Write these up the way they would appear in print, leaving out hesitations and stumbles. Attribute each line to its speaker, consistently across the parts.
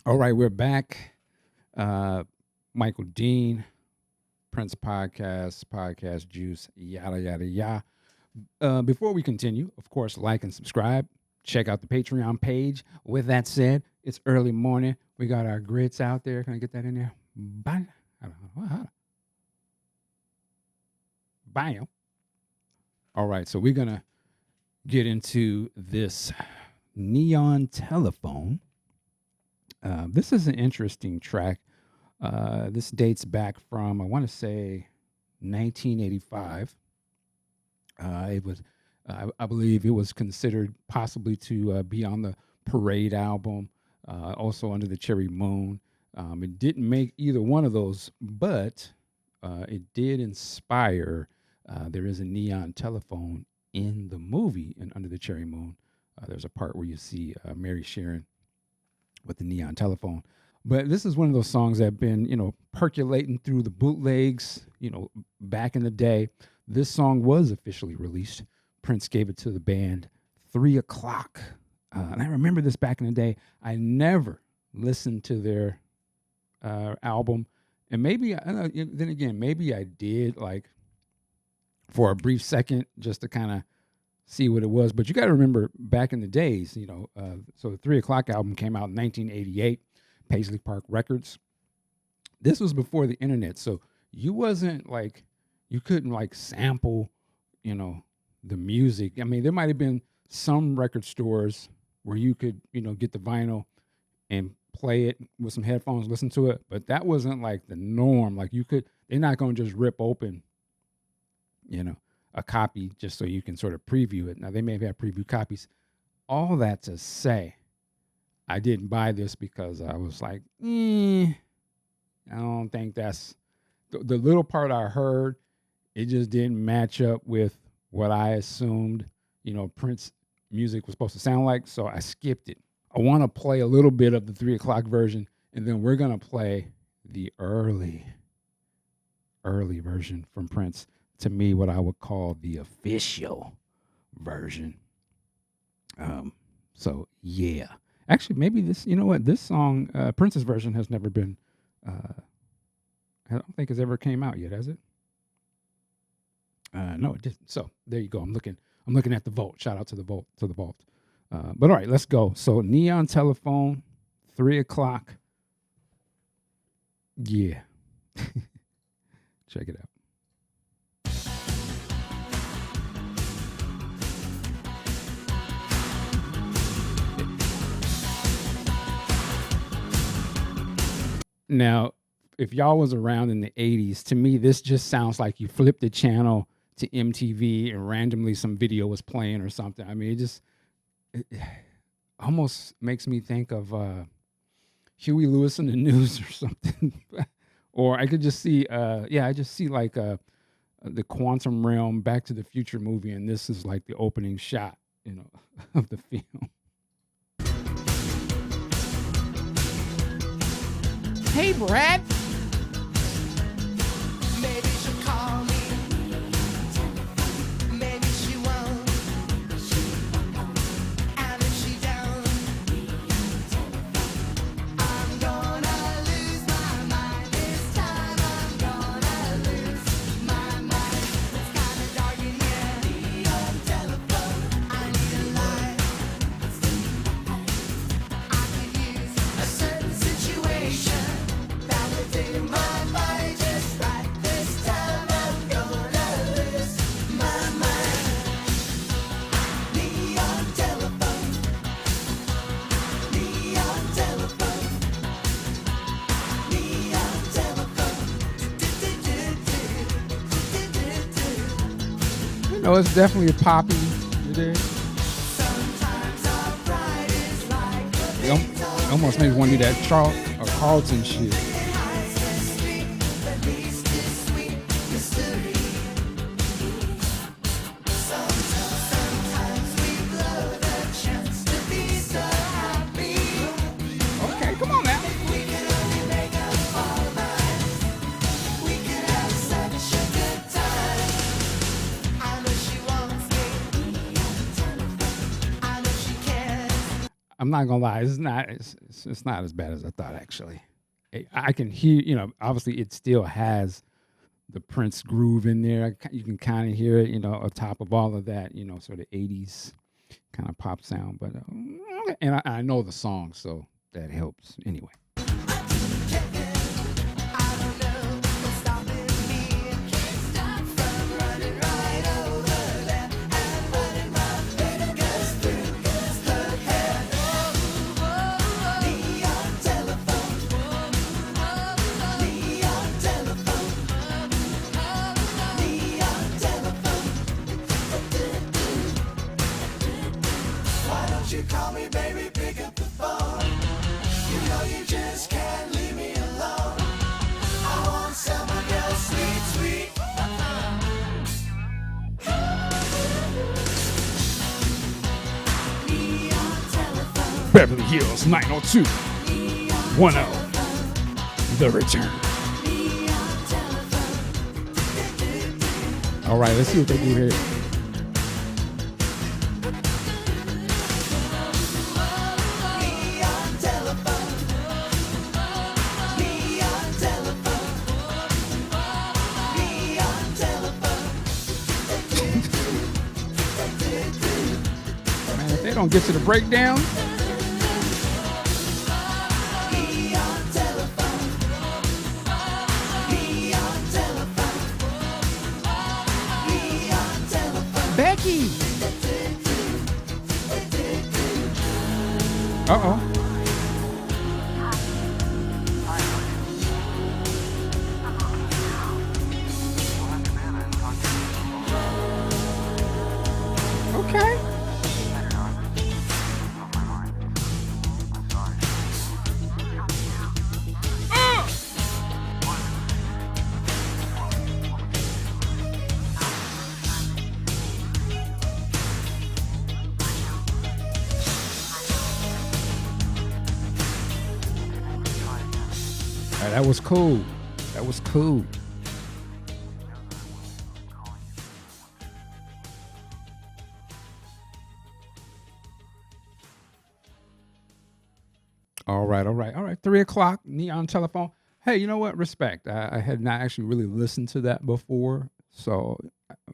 Speaker 1: All right, we're back. Michael Dean, Prince Podcast Juice, yada, yada, yada. Before we continue, of course, like and subscribe. Check out the Patreon page. With that said, it's early morning. We got our grits out there. Can I get that in there? Bam. Bam. All right, so we're going to get into this Neon Telephone. This is an interesting track. This dates back from, I want to say, 1985. It was, I believe, it was considered possibly to be on the Parade album, also under the Cherry Moon. It didn't make either one of those, but it did inspire. There is a Neon Telephone in the movie and Under the Cherry Moon. There's a part where you see Mary Sharon with the Neon Telephone. But this is one of those songs that have been, percolating through the bootlegs, back in the day. This song was officially released. Prince gave it to the band 3 o'clock. And I remember this back in the day. I never listened to their album. And maybe, then again, maybe I did, like, for a brief second, just to kind of see what it was. But you got to remember back in the days, so the 3 o'clock album came out in 1988, Paisley Park Records. This was before the internet. So you couldn't like sample, the music. I mean, there might have been some record stores where you could, get the vinyl and play it with some headphones, listen to it. But that wasn't like the norm. Like they're not going to just rip open, a copy just so you can sort of preview it. Now, they may have had preview copies. All that to say, I didn't buy this because I was like, I don't think that's the little part I heard. It just didn't match up with what I assumed, Prince music was supposed to sound like. So I skipped it. I want to play a little bit of the 3 o'clock version, and then we're going to play the early version from Prince. To me, what I would call the official version. So yeah, actually, maybe this. You know what? This song, Prince's version, has never been. I don't think it's ever came out yet, has it? No, it didn't. So there you go. I'm looking at the vault. Shout out to the vault. But all right, let's go. So Neon Telephone, 3 o'clock. Yeah, check it out. Now, if y'all was around in the 80s, to me, this just sounds like you flipped the channel to MTV and randomly some video was playing or something. I mean, it almost makes me think of Huey Lewis in the News or something. Or I could just see, I just see like the Quantum Realm Back to the Future movie, and this is like the opening shot, of the film. Hey, Brad.
Speaker 2: Maybe she'll call me. Maybe she won't. And if she don't, I'm gonna lose my mind. This time I'm gonna lose my mind. It's kinda dark in here. Neon telephone. I need a light. I could use a certain situation. Validating my body just right. This time I'm gonna lose my mind. Neon telephone. Neon telephone. Neon telephone.
Speaker 1: It's definitely a poppy. You dig?
Speaker 2: Sometimes our pride is like a
Speaker 1: It almost makes me want to do that Carlton shit. Okay, come on now. I'm not gonna lie, it's not as bad as I thought actually. I can hear, obviously it still has the Prince groove in there. You can kind of hear it, on top of all of that, sort of 80s kind of pop sound. But and I know the song, so that helps anyway.
Speaker 2: You call me, baby, pick up the phone. You know you just can't leave me alone. I want someone else, sweet, sweet. Neon telephone.
Speaker 1: Beverly Hills 90210. The Return.
Speaker 2: Neon telephone.
Speaker 1: All right, let's see what they do here.
Speaker 2: Neon telephone. Neon telephone. Neon telephone.
Speaker 1: Man, if they don't get to the breakdown,
Speaker 2: Neon telephone. Neon telephone. Neon telephone.
Speaker 1: Becky. Uh-oh. Okay. That was cool. That was cool. All right. 3:00, Neon Telephone. Hey, you know what? Respect. I had not actually really listened to that before, so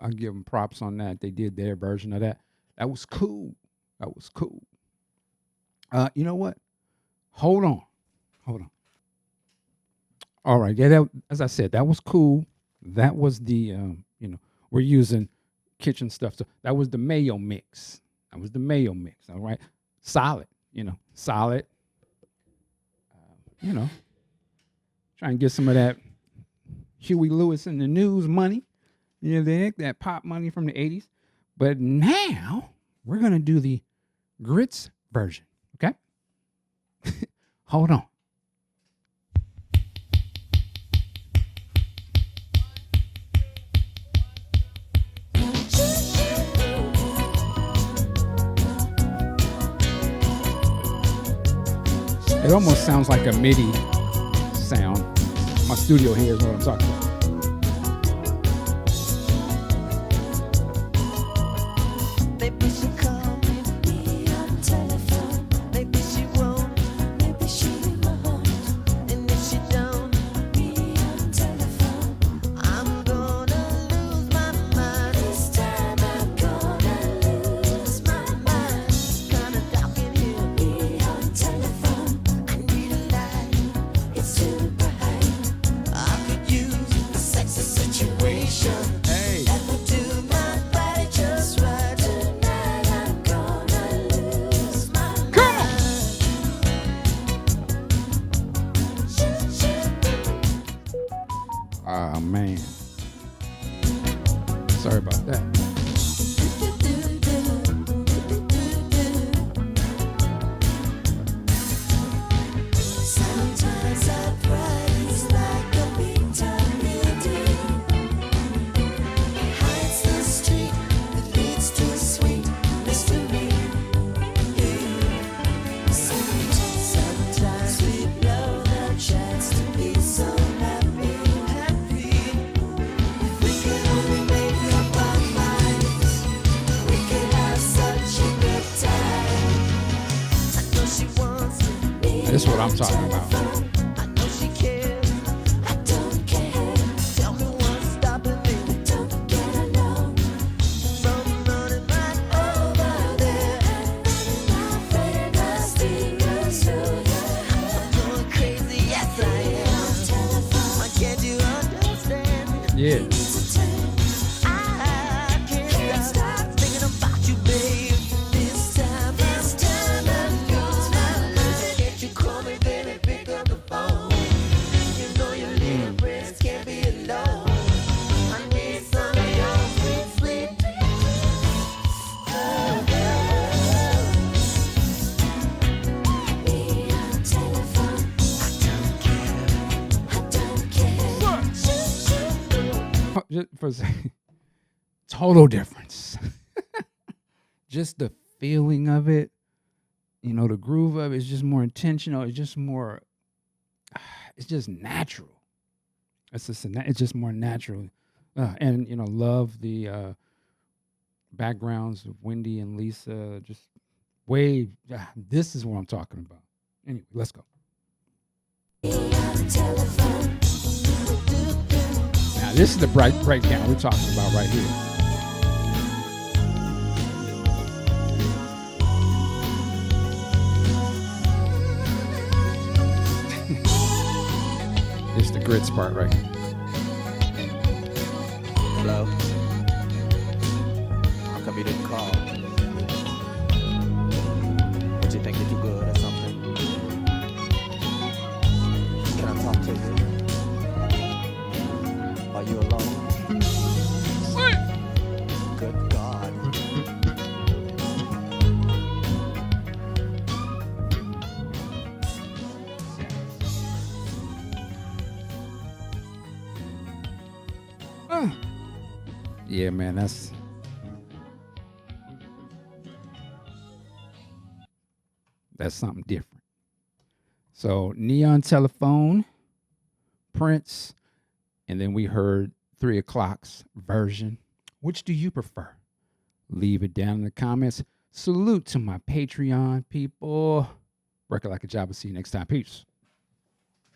Speaker 1: I give them props on that. They did their version of that. That was cool. That was cool. You know what? Hold on. All right. Yeah, that, as I said, that was cool. That was the, we're using kitchen stuff. So that was the mayo mix. All right. Solid, solid. Try and get some of that Huey Lewis in the News money. That pop money from the 80s. But now we're going to do the grits version. Okay. Hold on. It almost sounds like a MIDI sound. My studio here is what I'm talking about.
Speaker 2: Maybe she call me on telephone. Maybe she won't. Maybe she won't. And if she don't, me on telephone, I'm gonna lose my mind. This time I'm gonna lose my mind. Kinda dark in here. Me on telephone. I need a light. It's too bright. I could use a sexy situation.
Speaker 1: Hey.
Speaker 2: That would do my body just right. Tonight I'm gonna lose my mind.
Speaker 1: Come on. Oh, man. Sorry about that.
Speaker 2: Sometimes our pride is like a big-time building. It hides the street that leads to a sweet mystery. Sometimes we blow the chance to be so happy. If we could only make up our mind.
Speaker 1: about.
Speaker 2: I know she cares. I don't care. Tell me what's stopping me. I don't get along. From running right over there and running my friend mysterious through I'm going crazy, yes I am. Why can't you understand?
Speaker 1: Yeah.
Speaker 2: I can't stop thinking about you, babe. This time I'm gonna lose it. Can't you call me, baby? Pick up the phone. You know your little friends can't be alone. I need some of your sweet, sweet love. Me on telephone. I don't care. Shoot, shoot.
Speaker 1: Just for a second. Total difference. Just the feeling of it, the groove of it is just more intentional. It's just more, it's just natural. It's just more natural. And, love the backgrounds of Wendy and Lisa. Just this is what I'm talking about. Anyway, let's go. Now, this is the breakdown we're talking about right here. It's the grits part right here.
Speaker 3: Hello? How come you didn't call? What you think you're too good or something? Can I talk to you? Are you alone? Good God.
Speaker 1: Yeah, man, that's something different. So Neon Telephone, Prince, and then we heard 3 o'clock's version. Which do you prefer? Leave it down in the comments. Salute to my Patreon people. Work it like a job. We'll see you next time. Peace.